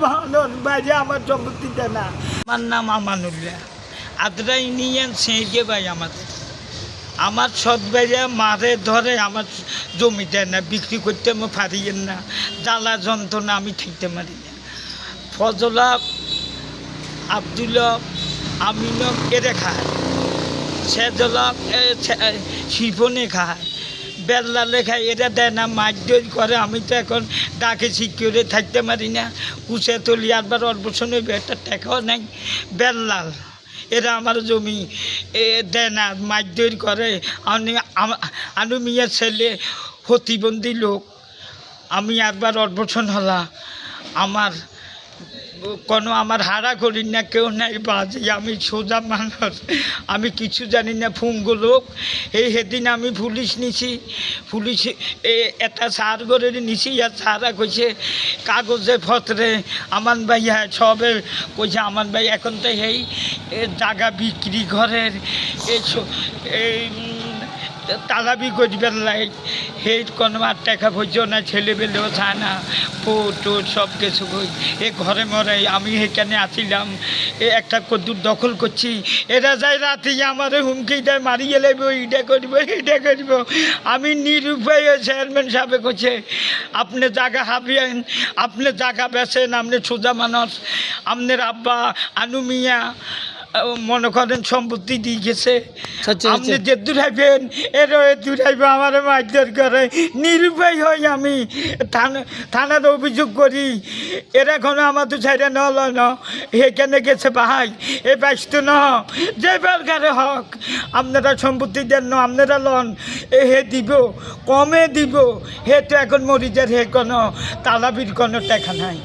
বাহানোর বাইরে আমার সম্পত্তি দেয় না। আমার নাম আমানুল্লাহ, আদ্রা ইউনিয়ন সেইকে ভাই আমাদের। আমার সৎ ভাইয়া মারে ধরে আমার জমি দেয় না, বিক্রি করতে আমি পারি না, জ্বালা যন্ত্রণা আমি থাকতে পারি না। ফজলা, আবদুল্লা, আমিনক এরে খায়, সেজলা শিফনে খায়, বেল্লা লেখায়, এরা দেয় না, মারধর করে। আমি তো এখন ডাকে সিকিউরে থাকতে পারি না, কুচে তুলি আরবার অল্পসন হইবে, একটা টাকাও নাই। বেল্লাল এরা আমার জমি দেয় না, মারধর করে। আনু মিয়ার ছেলে প্রতিবন্ধী লোক, আমি একবার অল্পসন হলা, আমার কোনো আমার হারা করি না, কেউ নাই বাজি, আমি সোজা মানুষ, আমি কিছু জানি না। ফুঙ্গো লোক সেদিন আমি পুলিশ নিছি, পুলিশ এটা সার করে নিছি, আর সারা কইছে কাগজে পত্রে আমান ভাই সবে কইছে আমান ভাই এখন তো এই জায়গা বিক্রি ঘরের এই তালাবি করবেন লাই, সেই কোনো আর টাকা পয়সা না, ছেলেবেলেও চায় না, ফোটো সব কিছু কই এ ঘরে মরে। আমি সেখানে আসিলাম, একটা কদ্দুর দখল করছি, এরা যাই রাতে আমার হুমকি দেয়, মারিয়ে লাগব, এইটা করব এইটা করব। আমি নিরুপায়, চেয়ারম্যান সাহেব করছে আপনি জায়গা হাবিয়েন, আপনি জায়গা বেছেন, আপনি সোজা মানুষ, আপনার আব্বা আনু মিয়া মনে করেন সম্পত্তি দিয়ে গেছে, আপনি যে দূরাইবেন এরও দূরাইবে, আমার মারধর করে। নিরুপায় হই আমি, থানার অভিযোগ করি, এরা এখনো আমার তো ছাইরা নল ন এখানে গেছে ভাই, এ ব্যস্ত ন যে বেলকারে হক, আপনারা সম্পত্তি দেন না, আপনারা লন, হে দিব কমে দিব, হে তো এখন মরিজার, হে কোনো তালাবির কোনো টাকা নাই।